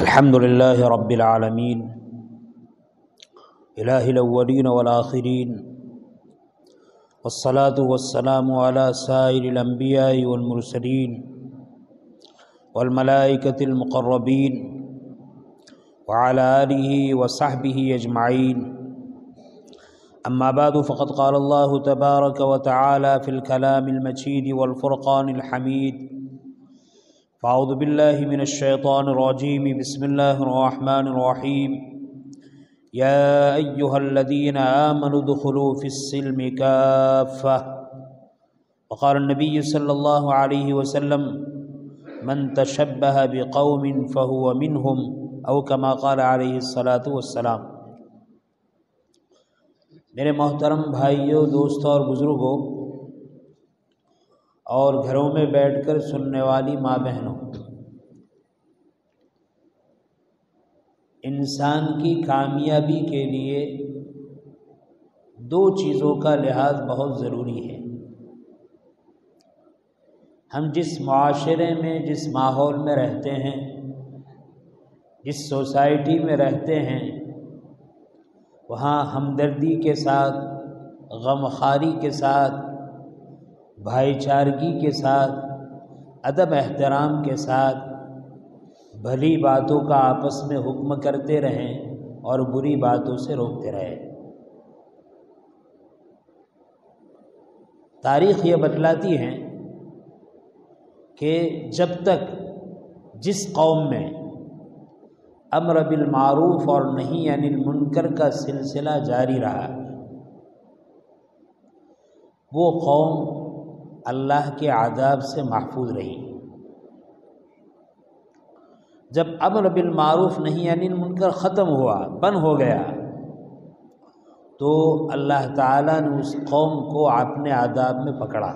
الحمد لله رب العالمين إله الأولين والآخرين والصلاة والسلام على سائر الأنبياء والمرسلين والملائكة المقربين وعلى آله وصحبه أجمعين. أما بعد فقد قال الله تبارك وتعالى في الكلام المجيد والفرقان الحميد: فأعوذ بالله من الشيطان الرجيم. بسم الله الرحمن الرحيم. يا أيها الذين آمنوا ادخلوا في السلم كافة. وقال النبي صلى الله عليه وسلم: من تشبه بقوم فهو منهم، أو كما قال عليه الصلاة والسلام. میرے محترم بھائیوں، دوستوں اور بزرگوں اور گھروں میں بیٹھ کر سننے والی ماں بہنوں، انسان کی کامیابی کے لیے دو چیزوں کا لحاظ بہت ضروری ہے. ہم جس معاشرے میں، جس ماحول میں رہتے ہیں، جس سوسائٹی میں رہتے ہیں، وہاں ہمدردی کے ساتھ، غمخواری کے ساتھ، بھائی چارگی کے ساتھ، ادب احترام کے ساتھ بھلی باتوں کا آپس میں حکم کرتے رہیں اور بری باتوں سے روکتے رہیں. تاریخ یہ بتلاتی ہے کہ جب تک جس قوم میں امر بالمعروف اور نہی عن المنکر کا سلسلہ جاری رہا، وہ قوم اللہ کے عذاب سے محفوظ رہی. جب امر بالمعروف نہی عن المنکر ختم ہوا، بند ہو گیا، تو اللہ تعالیٰ نے اس قوم کو اپنے عذاب میں پکڑا.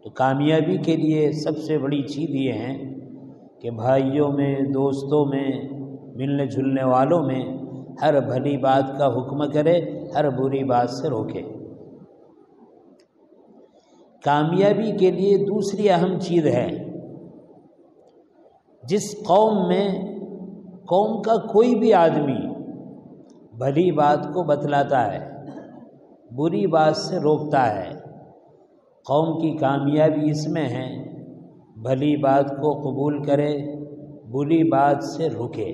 تو کامیابی کے لیے سب سے بڑی چیز یہ ہے کہ بھائیوں میں، دوستوں میں، ملنے جلنے والوں میں ہر بھلی بات کا حکم کرے، ہر بری بات سے روکے. کامیابی کے لیے دوسری اہم چیز ہے، جس قوم میں قوم کا کوئی بھی آدمی بھلی بات کو بتلاتا ہے، بری بات سے روکتا ہے، قوم کی کامیابی اس میں ہے بھلی بات کو قبول کرے، بری بات سے رکے.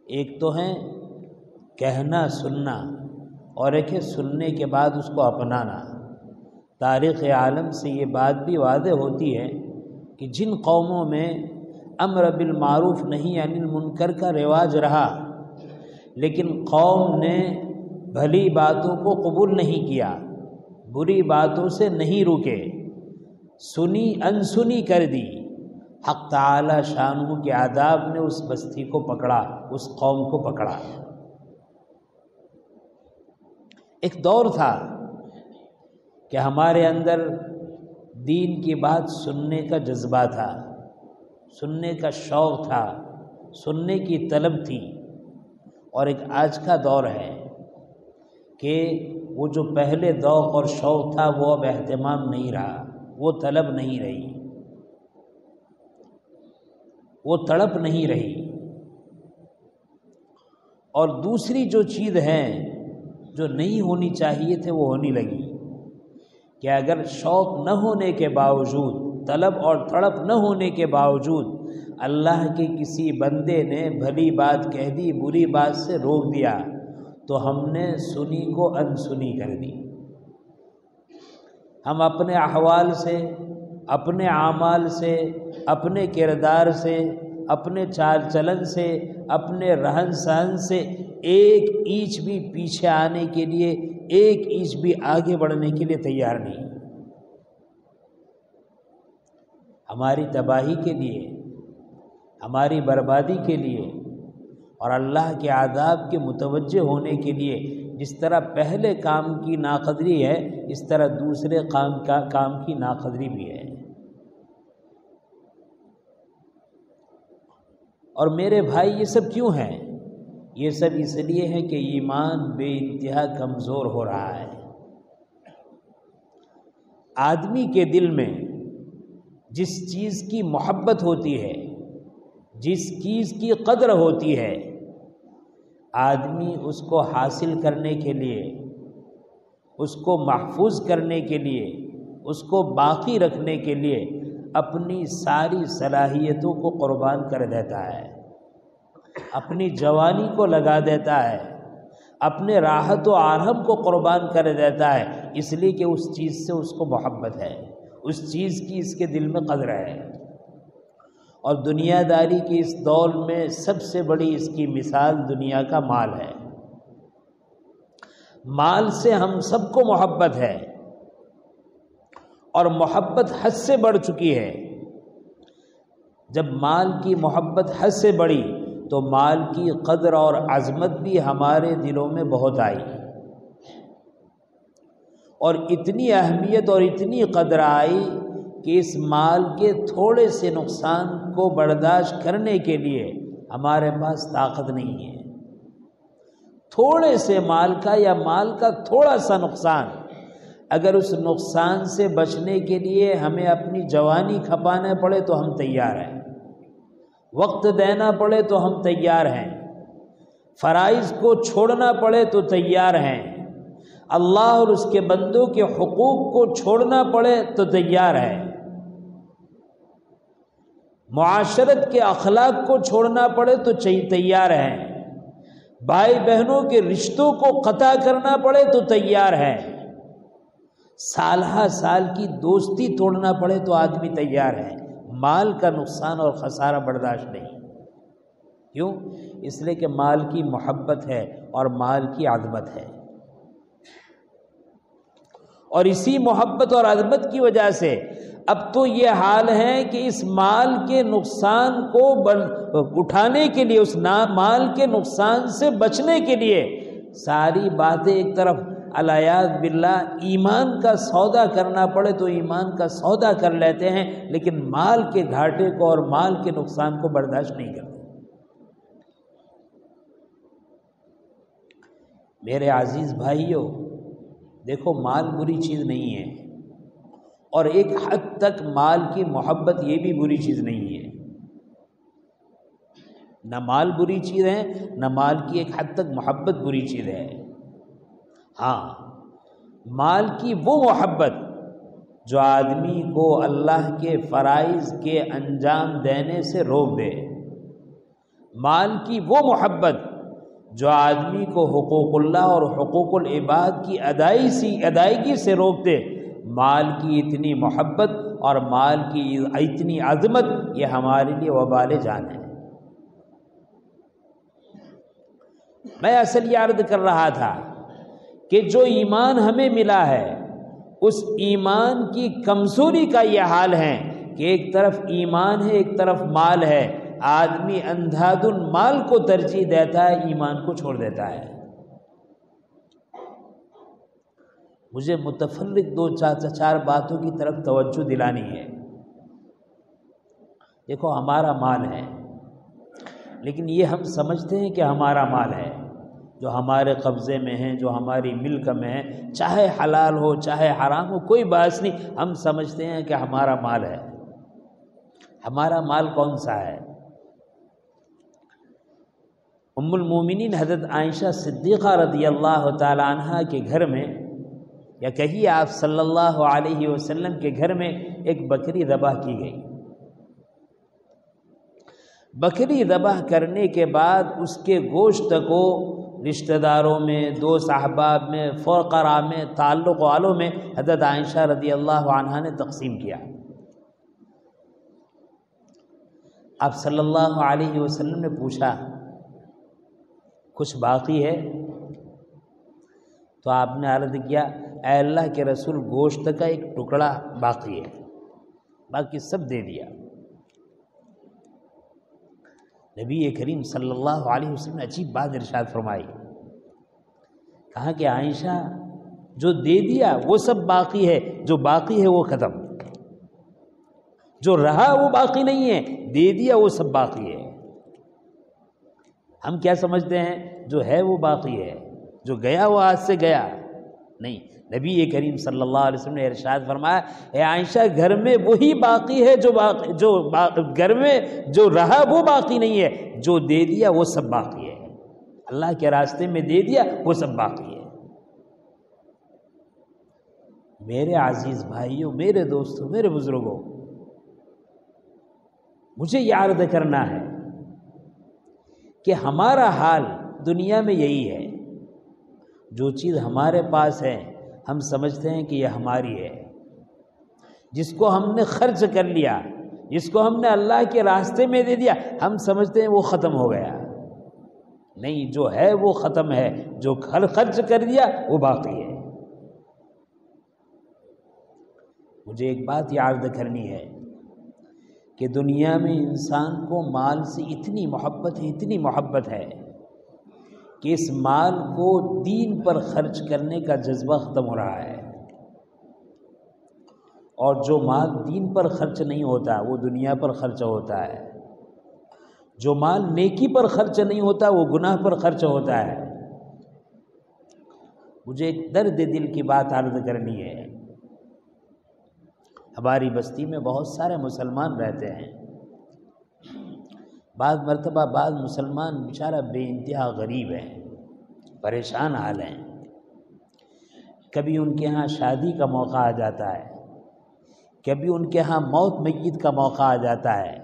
ایک تو ہے کہنا سننا، اور ایک ہے سننے کے بعد اس کو اپنانا. تاریخ عالم سے یہ بات بھی واضح ہوتی ہے کہ جن قوموں میں امر بالمعروف نہی عن المنکر کا رواج رہا، لیکن قوم نے بھلی باتوں کو قبول نہیں کیا، بری باتوں سے نہیں روکے، سنی انسنی کر دی، حق تعالی شانہ کے عذاب نے اس بستی کو پکڑا، اس قوم کو پکڑا. ایک دور تھا کہ ہمارے اندر دین کی بات سننے کا جذبہ تھا، سننے کا شوق تھا، سننے کی طلب تھی. اور ایک آج کا دور ہے کہ وہ جو پہلے ذوق اور شوق تھا وہ اب اہتمام نہیں رہا، وہ طلب نہیں رہی، وہ تڑپ نہیں رہی. اور دوسری جو چیز ہے جو نہیں ہونی چاہیے تھے وہ ہونے لگی، کہ اگر شوق نہ ہونے کے باوجود، طلب اور تڑپ نہ ہونے کے باوجود اللہ کے کسی بندے نے بھلی بات کہہ دی، بری بات سے روک دیا، تو ہم نے سنی کو انسنی کر دی. ہم اپنے احوال سے، اپنے اعمال سے، اپنے کردار سے، اپنے چال چلن سے، اپنے رہن سہن سے ایک اینچ بھی پیچھے آنے کے لیے، ایک اینچ بھی آگے بڑھنے کے لیے تیار نہیں. ہماری تباہی کے لیے، ہماری بربادی کے لیے اور اللہ کے عذاب کے متوجہ ہونے کے لیے جس طرح پہلے کام کی ناقدری ہے، اس طرح دوسرے کام کی ناقدری بھی ہے. اور میرے بھائی، یہ سب کیوں ہیں؟ یہ سب اس لیے ہے کہ ایمان بے انتہا کمزور ہو رہا ہے. آدمی کے دل میں جس چیز کی محبت ہوتی ہے، جس چیز کی قدر ہوتی ہے، آدمی اس کو حاصل کرنے کے لیے، اس کو محفوظ کرنے کے لیے، اس کو باقی رکھنے کے لیے اپنی ساری صلاحیتوں کو قربان کر دیتا ہے، اپنی جوانی کو لگا دیتا ہے، اپنے راحت و آرام کو قربان کر دیتا ہے، اس لیے کہ اس چیز سے اس کو محبت ہے، اس چیز کی اس کے دل میں قدر ہے۔ اور دنیا داری کی اس دور میں سب سے بڑی اس کی مثال دنیا کا مال ہے۔ مال سے ہم سب کو محبت ہے، اور محبت حد سے بڑھ چکی ہے۔ جب مال کی محبت حد سے بڑھی تو مال کی قدر اور عظمت بھی ہمارے دلوں میں بہت آئی، اور اتنی اہمیت اور اتنی قدر آئی کہ اس مال کے تھوڑے سے نقصان کو برداشت کرنے کے لیے ہمارے پاس طاقت نہیں ہے۔ تھوڑے سے مال کا یا مال کا تھوڑا سا نقصان، اگر اس نقصان سے بچنے کے لیے ہمیں اپنی جوانی کھپانا پڑے تو ہم تیار ہیں، وقت دینا پڑے تو ہم تیار ہیں، فرائض کو چھوڑنا پڑے تو تیار ہیں، اللہ اور اس کے بندوں کے حقوق کو چھوڑنا پڑے تو تیار ہیں، معاشرت کے اخلاق کو چھوڑنا پڑے تو تیار ہیں، بھائی بہنوں کے رشتوں کو قطع کرنا پڑے تو تیار ہیں، سالہ سال کی دوستی توڑنا پڑے تو آدمی تیار ہے، مال کا نقصان اور خسارہ برداشت نہیں۔ کیوں؟ اس لیے کہ مال کی محبت ہے اور مال کی عظمت ہے، اور اسی محبت اور عظمت کی وجہ سے اب تو یہ حال ہے کہ اس مال کے نقصان کو اٹھانے کے لیے، اس مال کے نقصان سے بچنے کے لیے ساری باتیں ایک طرف، الیاذ باللہ ایمان کا سودا کرنا پڑے تو ایمان کا سودا کر لیتے ہیں، لیکن مال کے گھاٹے کو اور مال کے نقصان کو برداشت نہیں کرتے۔ میرے عزیز بھائیوں، دیکھو مال بری چیز نہیں ہے، اور ایک حد تک مال کی محبت یہ بھی بری چیز نہیں ہے۔ نہ مال بری چیز ہے، نہ مال کی ایک حد تک محبت بری چیز ہے۔ ہاں، مال کی وہ محبت جو آدمی کو اللہ کے فرائض کے انجام دینے سے روک دے، مال کی وہ محبت جو آدمی کو حقوق اللہ اور حقوق العباد کی ادائیگی سے روک دے، مال کی اتنی محبت اور مال کی اتنی عظمت یہ ہمارے لیے وبال جان ہے۔ میں اصل یہ عرض کر رہا تھا کہ جو ایمان ہمیں ملا ہے، اس ایمان کی کمزوری کا یہ حال ہے کہ ایک طرف ایمان ہے، ایک طرف مال ہے، آدمی اندھادھند المال کو ترجیح دیتا ہے، ایمان کو چھوڑ دیتا ہے۔ مجھے متفرق دو چار باتوں کی طرف توجہ دلانی ہے۔ دیکھو، ہمارا مال ہے، لیکن یہ ہم سمجھتے ہیں کہ ہمارا مال ہے، جو ہمارے قبضے میں ہے، جو ہماری ملک میں ہے، چاہے حلال ہو چاہے حرام ہو، کوئی بات نہیں، ہم سمجھتے ہیں کہ ہمارا مال ہے۔ ہمارا مال کون سا ہے؟ ام المومنین حضرت عائشہ صدیقہ رضی اللہ تعالی عنہا کے گھر میں، یا کہیے آپ صلی اللہ علیہ وسلم کے گھر میں ایک بکری ذبح کی گئی۔ بکری ذبح کرنے کے بعد اس کے گوشت کو رشتہ داروں میں، دوست احباب میں، فقراء میں، تعلق والوں میں حضرت عائشہ رضی اللہ عنہا نے تقسیم کیا۔ آپ صلی اللہ علیہ وسلم نے پوچھا، کچھ باقی ہے؟ تو آپ نے عرض کیا، اے اللہ کے رسول، گوشت کا ایک ٹکڑا باقی ہے، باقی سب دے دیا۔ نبی کریم صلی اللہ علیہ وسلم نے عجیب بات ارشاد فرمائی، کہا کہ عائشہ، جو دے دیا وہ سب باقی ہے، جو باقی ہے وہ ختم، جو رہا وہ باقی نہیں ہے، دے دیا وہ سب باقی ہے۔ ہم کیا سمجھتے ہیں؟ جو ہے وہ باقی ہے، جو گیا وہ آج سے گیا، نہیں، نبی کریم صلی اللہ علیہ وسلم نے ارشاد فرمایا، اے عائشہ گھر میں وہی باقی ہے جو گھر میں جو رہا وہ باقی نہیں ہے، جو دے دیا وہ سب باقی ہے، اللہ کے راستے میں دے دیا وہ سب باقی ہے۔ میرے عزیز بھائیوں، میرے دوستوں، میرے بزرگوں، مجھے یہ عرض کرنا ہے کہ ہمارا حال دنیا میں یہی ہے، جو چیز ہمارے پاس ہے ہم سمجھتے ہیں کہ یہ ہماری ہے، جس کو ہم نے خرچ کر لیا، جس کو ہم نے اللہ کے راستے میں دے دیا، ہم سمجھتے ہیں وہ ختم ہو گیا۔ نہیں، جو ہے وہ ختم ہے، جو خرچ کر دیا وہ باقی ہے۔ مجھے ایک بات یاد کرنی ہے کہ دنیا میں انسان کو مال سے اتنی محبت ہے کہ اس مال کو دین پر خرچ کرنے کا جذبہ ختم ہو رہا ہے، اور جو مال دین پر خرچ نہیں ہوتا وہ دنیا پر خرچ ہوتا ہے، جو مال نیکی پر خرچ نہیں ہوتا وہ گناہ پر خرچ ہوتا ہے۔ مجھے ایک درد دل کی بات عرض کرنی ہے۔ ہماری بستی میں بہت سارے مسلمان رہتے ہیں، بعض مرتبہ بعض مسلمان بیچارہ بے انتہا غریب ہیں، پریشان حال ہیں، کبھی ان کے ہاں شادی کا موقع آ جاتا ہے، کبھی ان کے ہاں موت میت کا موقع آ جاتا ہے،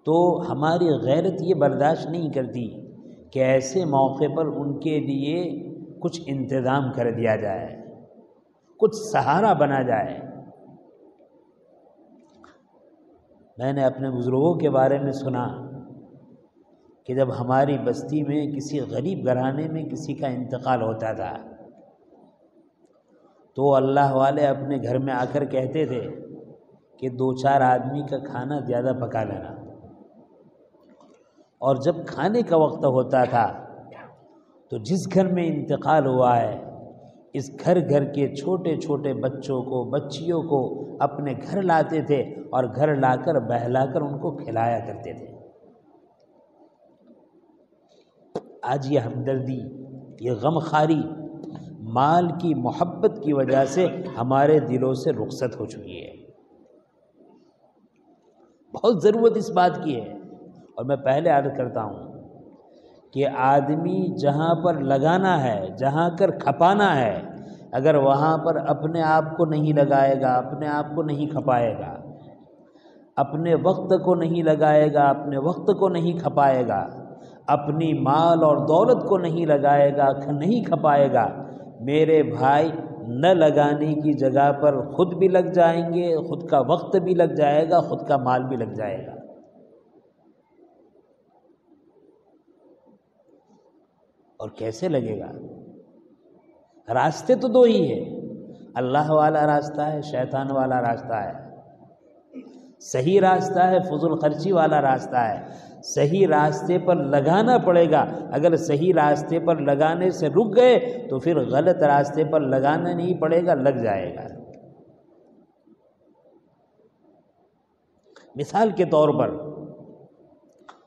تو ہماری غیرت یہ برداشت نہیں کرتی کہ ایسے موقع پر ان کے لیے کچھ انتظام کر دیا جائے، کچھ سہارا بنا جائے۔ میں نے اپنے بزرگوں کے بارے میں سنا کہ جب ہماری بستی میں کسی غریب گھرانے میں کسی کا انتقال ہوتا تھا تو اللہ والے اپنے گھر میں آ کر کہتے تھے کہ 2-4 آدمی کا کھانا زیادہ پکا لینا، اور جب کھانے کا وقت ہوتا تھا تو جس گھر میں انتقال ہوا ہے اس گھر کے چھوٹے چھوٹے بچوں کو بچیوں کو اپنے گھر لاتے تھے اور گھر لا کر بہلا کر ان کو کھلایا کرتے تھے۔ آج یہ ہمدردی، یہ غمخواری مال کی محبت کی وجہ سے ہمارے دلوں سے رخصت ہو چکی ہے۔ بہت ضرورت اس بات کی ہے، اور میں پہلے عرض کرتا ہوں کہ آدمی جہاں پر لگانا ہے، جہاں کر کھپانا ہے، اگر وہاں پر اپنے آپ کو نہیں لگائے گا، اپنے آپ کو نہیں کھپائے گا، اپنے وقت کو نہیں لگائے گا، اپنے وقت کو نہیں کھپائے گا، اپنی مال اور دولت کو نہیں لگائے گا، نہیں کھپائے گا، میرے بھائی نہ لگانے کی جگہ پر خود بھی لگ جائیں گے، خود کا وقت بھی لگ جائے گا، خود کا مال بھی لگ جائے گا۔ اور کیسے لگے گا؟ راستے تو 2 ہی ہیں، اللہ والا راستہ ہے، شیطان والا راستہ ہے۔ صحیح راستہ ہے، فضول خرچی والا راستہ ہے۔ صحیح راستے پر لگانا پڑے گا، اگر صحیح راستے پر لگانے سے رک گئے تو پھر غلط راستے پر لگانا نہیں پڑے گا، لگ جائے گا۔ مثال کے طور پر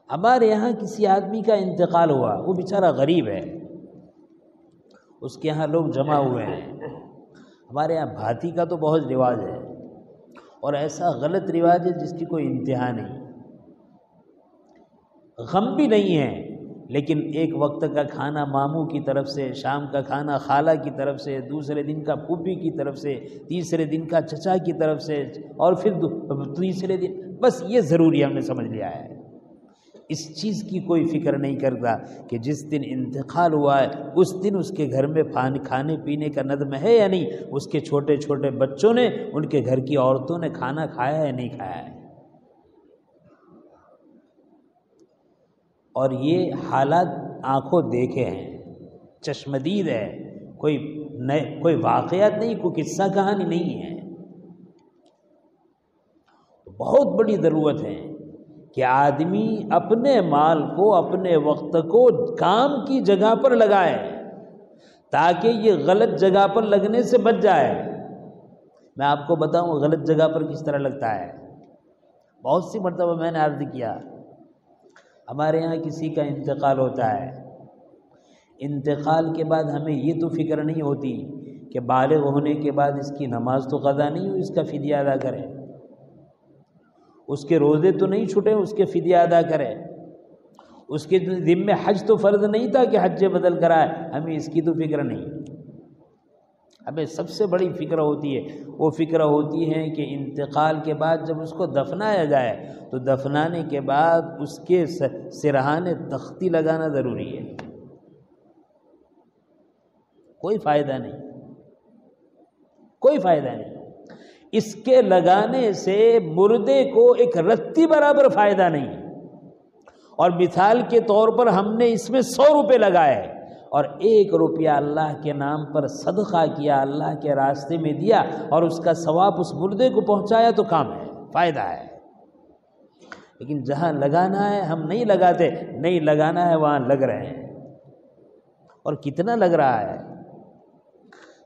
ہمارے یہاں کسی آدمی کا انتقال ہوا، وہ بیچارہ غریب ہے، اس کے یہاں لوگ جمع ہوئے ہیں۔ ہمارے یہاں بھاتی کا تو بہت رواج ہے، اور ایسا غلط رواج ہے جس کی کوئی انتہا نہیں۔ غم بھی نہیں ہے، لیکن ایک وقت کا کھانا ماموں کی طرف سے، شام کا کھانا خالہ کی طرف سے، دوسرے دن کا پھوپھی کی طرف سے، تیسرے دن کا چچا کی طرف سے، اور پھر تیسرے دن، بس یہ ضروری ہم نے سمجھ لیا ہے۔ اس چیز کی کوئی فکر نہیں کرتا کہ جس دن انتقال ہوا ہے اس دن اس کے گھر میں کھانے پینے کا نظم ہے یا نہیں، اس کے چھوٹے چھوٹے بچوں نے، ان کے گھر کی عورتوں نے کھانا کھایا ہے یا نہیں کھایا ہے۔ اور یہ حالات آنکھوں دیکھے ہیں، چشمدید ہے، کوئی واقعات نہیں، کوئی قصہ کہانی نہیں ہے۔ بہت بڑی ضرورت ہے کہ آدمی اپنے مال کو، اپنے وقت کو کام کی جگہ پر لگائے تاکہ یہ غلط جگہ پر لگنے سے بچ جائے۔ میں آپ کو بتاؤں غلط جگہ پر کس طرح لگتا ہے۔ بہت سی مرتبہ میں نے عرض کیا، ہمارے یہاں کسی کا انتقال ہوتا ہے، انتقال کے بعد ہمیں یہ تو فکر نہیں ہوتی کہ بالغ ہونے کے بعد اس کی نماز تو قضا نہیں ہوئی، اس کا فدیہ ادا کرے، اس کے روزے تو نہیں چھوٹے، اس کے فدیہ ادا کرے، اس کے ذمہ حج تو فرض نہیں تھا کہ حج بدل کرائے، ہمیں اس کی تو فکر نہیں۔ ہمیں سب سے بڑی فکر ہوتی ہے، وہ فکر ہوتی ہے کہ انتقال کے بعد جب اس کو دفنایا جائے تو دفنانے کے بعد اس کے سرہانے تختی لگانا ضروری ہے۔ کوئی فائدہ نہیں، کوئی فائدہ نہیں، اس کے لگانے سے مردے کو ایک رتی برابر فائدہ نہیں۔ اور مثال کے طور پر ہم نے اس میں 100 روپے لگائے اور 1 روپیہ اللہ کے نام پر صدقہ کیا، اللہ کے راستے میں دیا اور اس کا ثواب اس مردے کو پہنچایا تو کام ہے، فائدہ ہے۔ لیکن جہاں لگانا ہے ہم نہیں لگاتے، نہیں لگانا ہے وہاں لگ رہے ہیں، اور کتنا لگ رہا ہے۔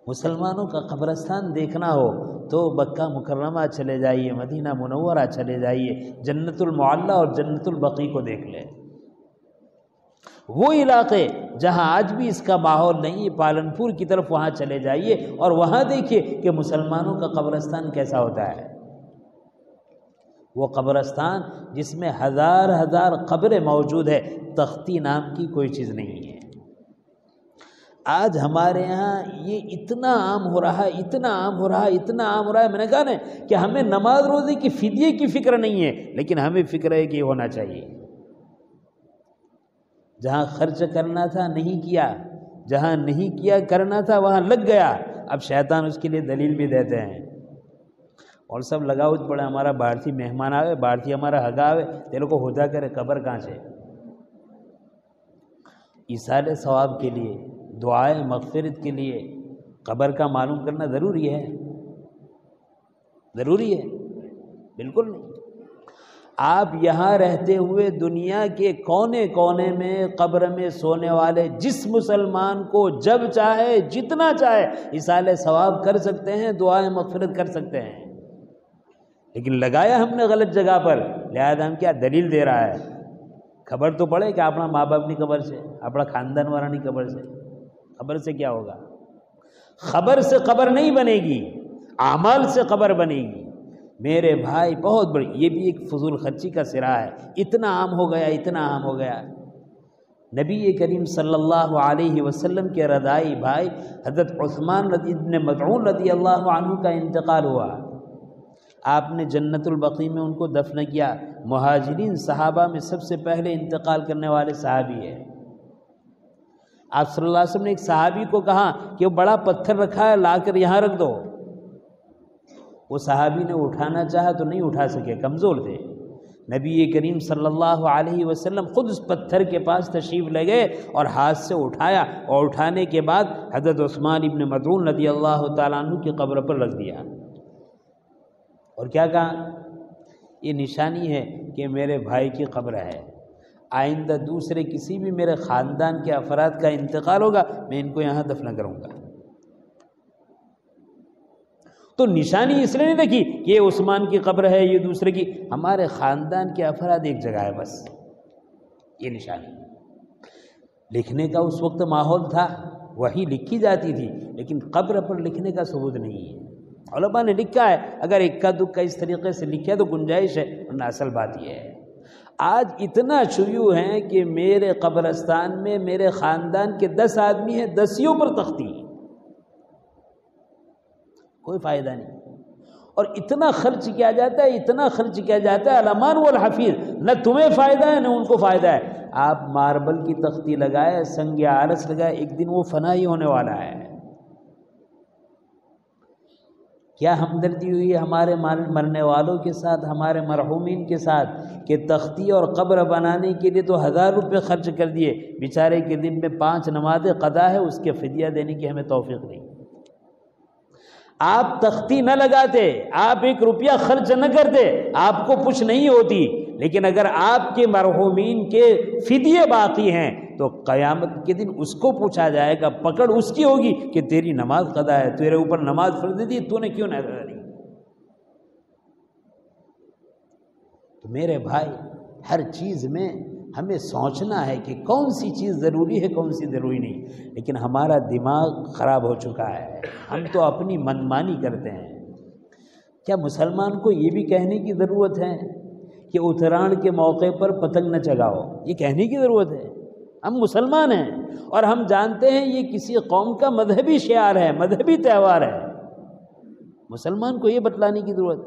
مسلمانوں کا قبرستان دیکھنا ہو تو مکہ مکرمہ چلے جائیے، مدینہ منورہ چلے جائیے، جنت المعلی اور جنت البقیع کو دیکھ لیں۔ وہ علاقے جہاں آج بھی اس کا ماحول نہیں ہے، پالنپور کی طرف وہاں چلے جائیے اور وہاں دیکھیے کہ مسلمانوں کا قبرستان کیسا ہوتا ہے۔ وہ قبرستان جس میں ہزار ہزار قبریں موجود ہے، تختی نام کی کوئی چیز نہیں ہے۔ آج ہمارے ہاں یہ اتنا عام ہو رہا ہے، اتنا عام ہو رہا ہے، اتنا عام ہو رہا ہے، میں نے کہا نا کہ ہمیں نماز روزے کی فدیے کی فکر نہیں ہے، لیکن ہمیں فکر ہے کہ یہ ہونا چاہیے۔ جہاں خرچ کرنا تھا نہیں کیا، جہاں نہیں کیا کرنا تھا وہاں لگ گیا، اب شیطان اس کے لیے دلیل بھی دیتے ہیں، اور سب لگاؤ پڑے، ہمارا بھارتی مہمان آوے، بھارتی ہمارا حگا آوے، تیرے کو ہودا کرے، قبر کہاں سے؟ ایصال ثواب کے لیے، دعائے مغفرت کے لیے قبر کا معلوم کرنا ضروری ہے؟ ضروری ہے؟ بالکل نہیں۔ آپ یہاں رہتے ہوئے دنیا کے کونے کونے میں قبر میں سونے والے جس مسلمان کو جب چاہے جتنا چاہے ایصال ثواب کر سکتے ہیں، دعائے مغفرت کر سکتے ہیں، لیکن لگایا ہم نے غلط جگہ پر، لہذا ہم کیا دلیل دے رہا ہے؟ خبر تو پڑے کہ اپنا ماں باپ نہیں قبر سے، اپنا خاندان والا نہیں قبر سے، خبر سے کیا ہوگا؟ خبر سے قبر نہیں بنے گی، اعمال سے قبر بنے گی۔ میرے بھائی بہت بڑی، یہ بھی ایک فضول خرچی کا سرا ہے، اتنا عام ہو گیا، اتنا عام ہو گیا۔ نبی کریم صلی اللہ علیہ وسلم کے رضائی بھائی حضرت عثمان ابن مظعون رضی اللہ عنہ کا انتقال ہوا، آپ نے جنت البقیع میں ان کو دفن کیا۔ مہاجرین صحابہ میں سب سے پہلے انتقال کرنے والے صحابی ہے۔ آپ صلی اللہ علیہ وسلم نے ایک صحابی کو کہا کہ وہ بڑا پتھر رکھا ہے، لا کر یہاں رکھ دو۔ وہ صحابی نے اٹھانا چاہا تو نہیں اٹھا سکے، کمزور تھے۔ نبی کریم صلی اللہ علیہ وسلم خود اس پتھر کے پاس تشریف لے گئے اور ہاتھ سے اٹھایا، اور اٹھانے کے بعد حضرت عثمان ابن مظعون رضی اللہ تعالیٰ عنہ کی قبر پر رکھ دیا، اور کیا کہا؟ یہ نشانی ہے کہ میرے بھائی کی قبر ہے، آئندہ دوسرے کسی بھی میرے خاندان کے افراد کا انتقال ہوگا، میں ان کو یہاں دفن کروں گا۔ تو نشانی اس لیے نہیں رکھی کہ یہ عثمان کی قبر ہے، یہ دوسرے کی، ہمارے خاندان کے افراد ایک جگہ ہے بس، یہ نشانی۔ لکھنے کا اس وقت ماحول تھا، وہی لکھی جاتی تھی، لیکن قبر پر لکھنے کا ثبوت نہیں ہے۔ علماء نے لکھا ہے، اگر اکا دکا اس طریقے سے لکھا تو گنجائش ہے، ورنہ اصل بات یہ ہے۔ آج اتنا شیوع ہے کہ میرے قبرستان میں میرے خاندان کے 10 آدمی ہیں، 10 پر تختی، کوئی فائدہ نہیں، اور اتنا خرچ کیا جاتا ہے، اتنا خرچ کیا جاتا ہے، الامان والحفیظ، نہ تمہیں فائدہ ہے نہ ان کو فائدہ ہے۔ آپ ماربل کی تختی لگائے، سنگ عارض لگائے، ایک دن وہ فنا ہی ہونے والا ہے۔ کیا ہمدردی ہوئی ہے ہمارے مرنے والوں کے ساتھ، ہمارے مرحومین کے ساتھ، کہ تختی اور قبر بنانے کے لیے تو 1000 روپے خرچ کر دیے، بیچارے کے دن میں 5 نمازیں قضا ہے، اس کے فدیہ دینے کی ہمیں توفیق نہیں۔ آپ تختی نہ لگاتے، آپ 1 روپیہ خرچ نہ کرتے، آپ کو کچھ نہیں ہوتی، لیکن اگر آپ کے مرحومین کے فدیے باقی ہیں تو قیامت کے دن اس کو پوچھا جائے گا، پکڑ اس کی ہوگی کہ تیری نماز قضا ہے، تیرے اوپر نماز فرض دی، تو نے کیوں نہ ادا کی؟ تو میرے بھائی ہر چیز میں ہمیں سوچنا ہے کہ کون سی چیز ضروری ہے کون سی ضروری نہیں، لیکن ہمارا دماغ خراب ہو چکا ہے، ہم تو اپنی منمانی کرتے ہیں۔ کیا مسلمان کو یہ بھی کہنے کی ضرورت ہے کہ اتران کے موقع پر پتنگ نہ چگاؤ؟ یہ کہنے کی ضرورت ہے؟ ہم مسلمان ہیں اور ہم جانتے ہیں یہ کسی قوم کا مذہبی شعار ہے، مذہبی تہوار ہے۔ مسلمان کو یہ بتلانے کی ضرورت،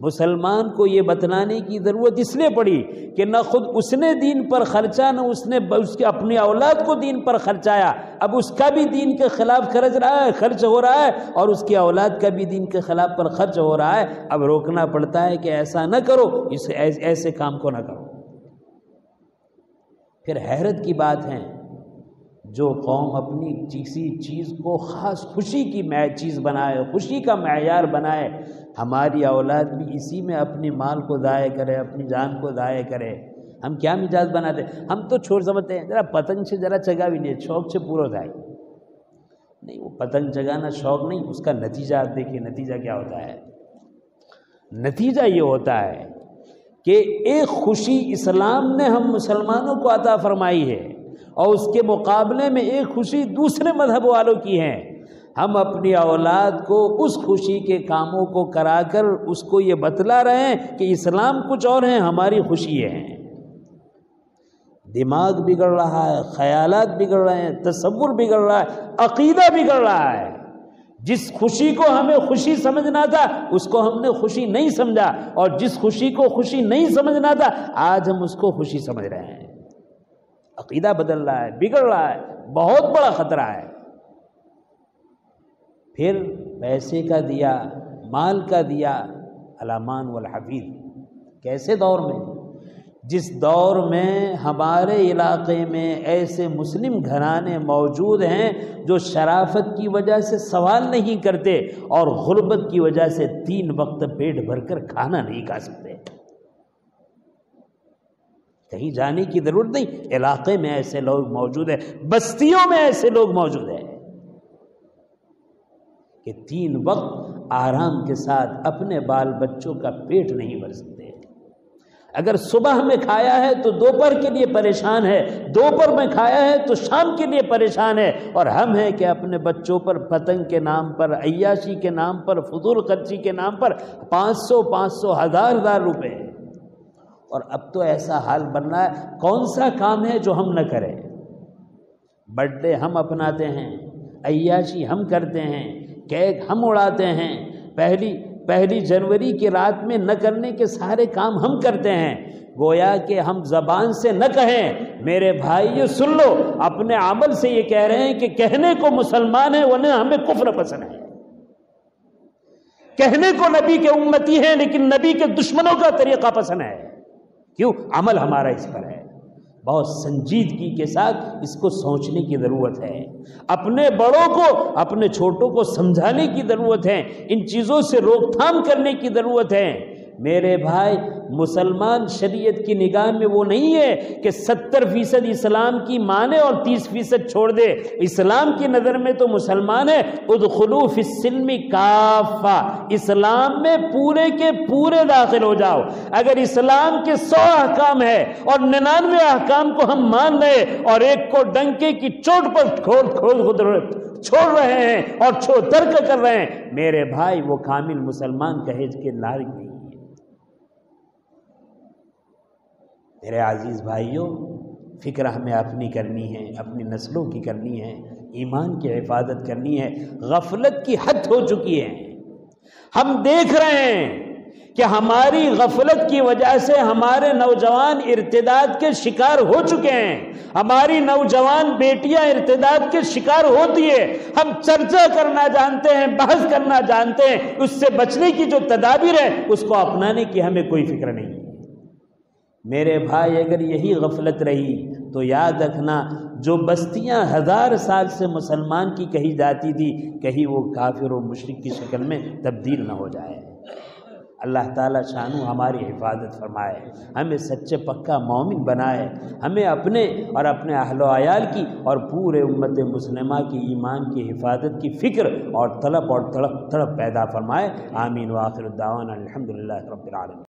مسلمان کو یہ بتلانے کی ضرورت اس لیے پڑی کہ نہ خود اس نے دین پر خرچا، نہ اس نے اس کے اپنی اولاد کو دین پر خرچایا، اب اس کا بھی دین کے خلاف خرچ ہو رہا ہے اور اس کی اولاد کا بھی دین کے خلاف پر خرچ ہو رہا ہے۔ اب روکنا پڑتا ہے کہ ایسا نہ کرو، ایسے کام کو نہ کرو۔ پھر حیرت کی بات ہے جو قوم اپنی کسی چیز کو خاص خوشی کی چیز بنائے، خوشی کا معیار بنائے، ہماری اولاد بھی اسی میں اپنی مال کو ضائع کرے، اپنی جان کو ضائع کرے۔ ہم کیا مزاج بناتے ہیں؟ ہم تو چھوڑ سمجھتے ہیں ذرا پتنگ سے ذرا چگا بھی نہیں، شوق سے پورا جائے نہیں۔ وہ پتنگ چگانا شوق نہیں، اس کا نتیجہ آپ دیکھیے، نتیجہ کیا ہوتا ہے؟ نتیجہ یہ ہوتا ہے کہ ایک خوشی اسلام نے ہم مسلمانوں کو عطا فرمائی ہے اور اس کے مقابلے میں ایک خوشی دوسرے مذہب والوں کی ہے۔ ہم اپنی اولاد کو اس خوشی کے کاموں کو کرا کر اس کو یہ بتلا رہے ہیں کہ اسلام کچھ اور ہے، ہماری خوشی ہے۔ دماغ بگڑ رہا ہے، خیالات بگڑ رہے ہیں، تصور بگڑ رہا ہے، عقیدہ بگڑ رہا ہے۔ جس خوشی کو ہمیں خوشی سمجھنا تھا اس کو ہم نے خوشی نہیں سمجھا، اور جس خوشی کو خوشی نہیں سمجھنا تھا آج ہم اس کو خوشی سمجھ رہے ہیں۔ عقیدہ بدل رہا ہے، بگڑ رہا ہے، بہت بڑا خطرہ ہے۔ پھر پیسے کا دیا، مال کا دیا، علامان والحفیظ۔ کیسے دور میں؟ جس دور میں ہمارے علاقے میں ایسے مسلم گھرانے موجود ہیں جو شرافت کی وجہ سے سوال نہیں کرتے اور غربت کی وجہ سے 3 وقت پیٹ بھر کر کھانا نہیں کھا سکتے۔ کہیں جانے کی ضرورت نہیں، علاقے میں ایسے لوگ موجود ہیں، بستیوں میں ایسے لوگ موجود ہیں کہ 3 وقت آرام کے ساتھ اپنے بال بچوں کا پیٹ نہیں بھر سکتے۔ اگر صبح میں کھایا ہے تو دوپہر کے لیے پریشان ہے، دوپہر میں کھایا ہے تو شام کے لیے پریشان ہے، اور ہم ہیں کہ اپنے بچوں پر پتنگ کے نام پر، عیاشی کے نام پر، فضول خرچی کے نام پر 500 ہزار روپے۔ اور اب تو ایسا حال بن رہا ہے، کون سا کام ہے جو ہم نہ کریں؟ برتھ ڈے ہم اپناتے ہیں، عیاشی ہم کرتے ہیں، کیک ہم اڑاتے ہیں، پہلی جنوری کی رات میں نہ کرنے کے سارے کام ہم کرتے ہیں، گویا کہ ہم زبان سے نہ کہیں۔ میرے بھائی یہ سن لو، اپنے عمل سے یہ کہہ رہے ہیں کہ کہنے کو مسلمان ہیں ورنہ ہمیں کفر پسند ہے، کہنے کو نبی کے امتی ہیں لیکن نبی کے دشمنوں کا طریقہ پسند ہے۔ کیوں؟ عمل ہمارا اس پر ہے۔ بہت سنجیدگی کے ساتھ اس کو سوچنے کی ضرورت ہے، اپنے بڑوں کو اپنے چھوٹوں کو سمجھانے کی ضرورت ہے، ان چیزوں سے روک تھام کرنے کی ضرورت ہے۔ میرے بھائی، مسلمان شریعت کی نگاہ میں وہ نہیں ہے کہ 70% اسلام کی مانے اور 30% چھوڑ دے۔ اسلام کی نظر میں تو مسلمان ہے ادخلوا فی السلم کافہ، اسلام میں پورے کے پورے داخل ہو جاؤ۔ اگر اسلام کے 100 احکام ہے اور 99 احکام کو ہم مان رہے اور ایک کو ڈنکے کی چوٹ پر چھوڑ رہے ہیں اور ترک کر رہے ہیں، میرے بھائی وہ کامل مسلمان کہے کے لائق نہیں۔ میرے عزیز بھائیوں، فکر ہمیں اپنی کرنی ہے، اپنی نسلوں کی کرنی ہے، ایمان کی حفاظت کرنی ہے۔ غفلت کی حد ہو چکی ہے، ہم دیکھ رہے ہیں کہ ہماری غفلت کی وجہ سے ہمارے نوجوان ارتداد کے شکار ہو چکے ہیں، ہماری نوجوان بیٹیاں ارتداد کے شکار ہوتی ہے۔ ہم چرچا کرنا جانتے ہیں، بحث کرنا جانتے ہیں، اس سے بچنے کی جو تدابیر ہے اس کو اپنانے کی ہمیں کوئی فکر نہیں۔ میرے بھائی، اگر یہی غفلت رہی تو یاد رکھنا جو بستیاں 1000 سال سے مسلمان کی کہی جاتی تھی، کہیں وہ کافر و مشرک کی شکل میں تبدیل نہ ہو جائے۔ اللہ تعالیٰ شانو ہماری حفاظت فرمائے، ہمیں سچے پکا مومن بنائے، ہمیں اپنے اور اپنے اہل و عیال کی اور پورے امت مسلمہ کی ایمان کی حفاظت کی فکر اور طلب اور تڑپ پیدا فرمائے۔ آمین۔ وآخر الدعوانا الحمدللہ رب العالمین۔